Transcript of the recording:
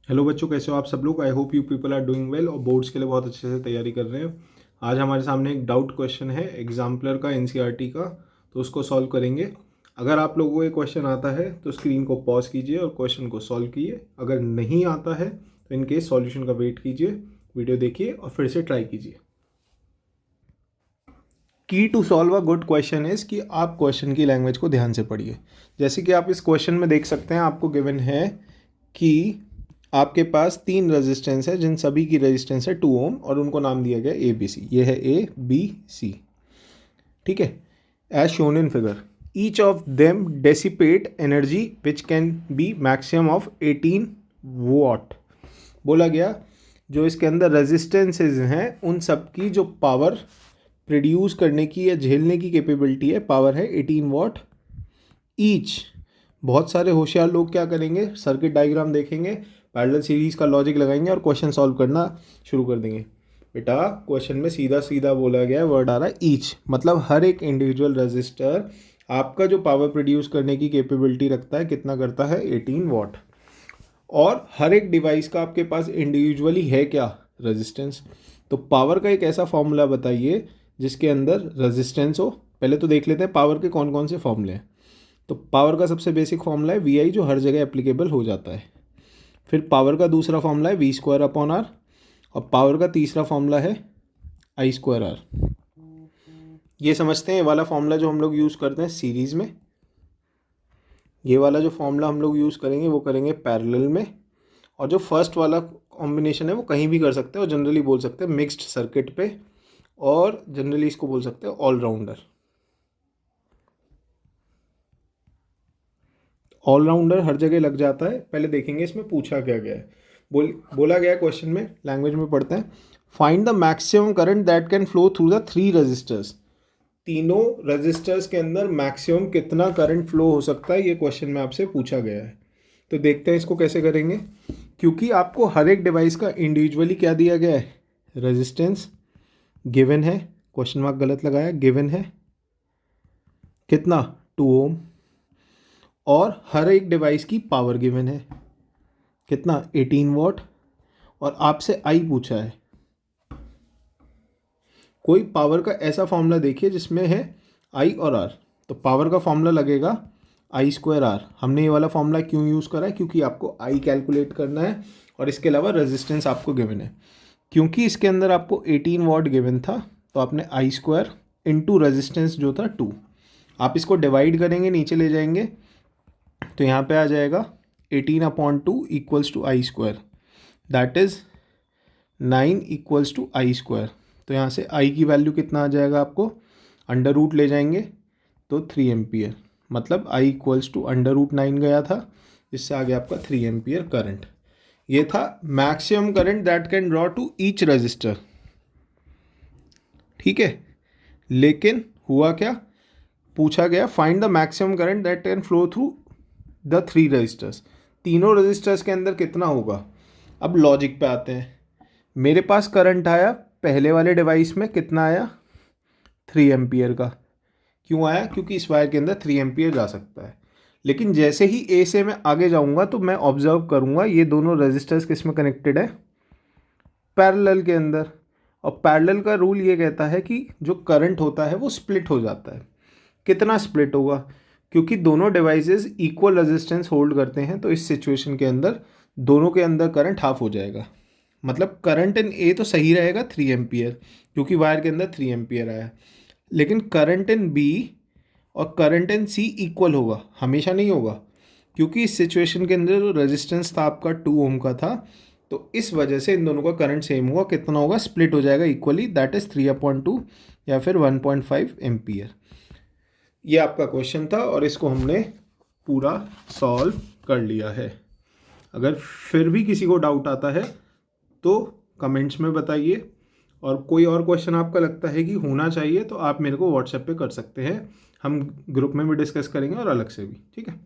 Hello बच्चों, कैसे हो आप सब लोग। I hope you people are doing well और बोर्ड्स के लिए बहुत अच्छे से तैयारी कर रहे हैं। आज हमारे सामने एक डाउट क्वेश्चन है एग्जाम्पलर का, एनसीईआरटी का, तो उसको सॉल्व करेंगे। अगर आप लोगों को ये क्वेश्चन आता है तो स्क्रीन को पॉज कीजिए और क्वेश्चन को सॉल्व कीजिए। अगर नहीं आता है तो इनके सॉल्यूशन का वेट कीजिए, वीडियो देखिए और फिर से ट्राई कीजिए। Key to solve a good question is कि आप क्वेश्चन की लैंग्वेज को ध्यान से पढ़िए। जैसे कि आप इस क्वेश्चन में देख सकते हैं, आपको गिवन है कि आपके पास 3 रेजिस्टेंस है जिन सभी की रेजिस्टेंस है 2 ओम और उनको नाम दिया गया ए बी सी। ये है ए बी सी, ठीक है, as shown in figure. Each of them dissipate energy which can be maximum of 18 watt. बोला गया जो इसके अंदर रेजिस्टेंसेज हैं उन सब की जो पावर प्रोड्यूस करने की या झेलने की कैपेबिलिटी है, पावर है 18 वॉट ईच। बहुत सारे होशियार लोग क्या करेंगे, सर्किट डायग्राम देखेंगे, पैरेलल सीरीज का लॉजिक लगाएंगे और क्वेश्चन सॉल्व करना शुरू कर देंगे। बेटा क्वेश्चन में सीधा सीधा बोला गया है, वर्ड आ रहा है ईच, मतलब हर एक इंडिविजुअल रजिस्टर आपका जो पावर प्रोड्यूस करने की कैपेबिलिटी रखता है कितना करता है, 18 वॉट। और हर एक डिवाइस का आपके पास इंडिविजुअली है क्या, रेजिस्टेंस। तो पावर का एक ऐसा फॉर्मूला बताइए जिसके अंदर रेजिस्टेंस हो। पहले तो देख लेते हैं पावर के कौन कौन से फॉर्मूले हैं। तो पावर का सबसे बेसिक फॉर्मूला है वी आई, जो हर जगह एप्लीकेबल हो जाता है। फिर पावर का दूसरा फॉर्मूला है वी स्क्वायर अपॉन आर, और पावर का तीसरा फॉर्मूला है आई स्क्वायर आर। ये समझते हैं, ये वाला फॉर्मूला जो हम लोग यूज़ करते हैं सीरीज़ में, ये वाला जो फॉर्मूला हम लोग यूज़ करेंगे वो करेंगे पैरेलल में। और जो फर्स्ट वाला कॉम्बिनेशन है वो कहीं भी कर सकते हैं और जनरली बोल सकते हैं मिक्स्ड सर्किट पे, और जनरली इसको बोल सकते हैं ऑलराउंडर। ऑलराउंडर हर जगह लग जाता है। पहले देखेंगे इसमें पूछा क्या गया है। बोला गया क्वेश्चन में, लैंग्वेज में पढ़ते हैं, find the maximum current that can flow through the 3 resistors. तीनों रजिस्टर्स के अंदर मैक्सिमम कितना करंट फ्लो हो सकता है, ये क्वेश्चन में आपसे पूछा गया है। तो देखते हैं इसको कैसे करेंगे। क्योंकि आपको हर एक डिवाइस का इंडिविजुअली क्या दिया गया है, रेजिस्टेंस गिवन है, क्वेश्चन मार्क गलत लगाया, गिवन है कितना, 2 ओम। और हर एक डिवाइस की पावर गिवन है कितना, 18 वॉट। और आपसे आई पूछा है। कोई पावर का ऐसा फॉर्मूला देखिए जिसमें है आई और आर। तो पावर का फॉर्मूला लगेगा आई स्क्वायर आर। हमने ये वाला फॉर्मूला क्यों यूज़ करा है, क्योंकि आपको आई कैलकुलेट करना है और इसके अलावा रेजिस्टेंस आपको गिवन है। क्योंकि इसके अंदर आपको 18 वॉट गिवन था तो आपने आई स्क्वायर इंटू रेजिस्टेंस जो था 2, आप इसको डिवाइड करेंगे, नीचे ले जाएंगे तो यहाँ पे आ जाएगा 18/2 equals to I square, that is 9 equals to I square. तो यहाँ से आई की वैल्यू कितना आ जाएगा, आपको अंडर रूट ले जाएंगे तो 3 एम्पियर, मतलब I equals to under root 9 गया था, इससे आ गया आपका 3 एम्पियर करंट। ये था maximum current that can draw to each resistor, ठीक है। लेकिन हुआ क्या, पूछा गया find the maximum current that can flow through the 3 resistors. तीनों रजिस्टर्स के अंदर कितना होगा। अब लॉजिक पे आते हैं। मेरे पास करंट आया पहले वाले डिवाइस में, कितना आया, 3 एम्पियर का। क्यों आया, क्योंकि इस वायर के अंदर 3 एम्पियर जा सकता है। लेकिन जैसे ही ए से मैं आगे जाऊंगा तो मैं ऑब्जर्व करूंगा ये दोनों रेजिस्टर्स किस में कनेक्टेड है, पैरेलल के अंदर। और पैरेलल का रूल ये कहता है कि जो करंट होता है वो स्प्लिट हो जाता है। कितना स्प्लिट होगा, क्योंकि दोनों डिवाइसेस इक्वल रेजिस्टेंस होल्ड करते हैं, तो इस सिचुएशन के अंदर दोनों के अंदर करंट हाफ हो जाएगा। मतलब करंट इन ए तो सही रहेगा 3 एम्पियर, क्योंकि वायर के अंदर 3 एम्पियर आया। लेकिन करंट इन बी और करंट इन सी इक्वल होगा, हमेशा नहीं होगा, क्योंकि इस सिचुएशन के अंदर जो रेजिस्टेंस था आपका 2 ओम का था, तो इस वजह से इन दोनों का करंट सेम होगा। कितना होगा, स्प्लिट हो जाएगा इक्वली, दैट इज़ 3/2 या फिर 1.5 एम्पियर। ये आपका क्वेश्चन था और इसको हमने पूरा सॉल्व कर लिया है। अगर फिर भी किसी को डाउट आता है तो कमेंट्स में बताइए, और कोई और क्वेश्चन आपका लगता है कि होना चाहिए तो आप मेरे को व्हाट्सएप पे कर सकते हैं, हम ग्रुप में भी डिस्कस करेंगे और अलग से भी, ठीक है।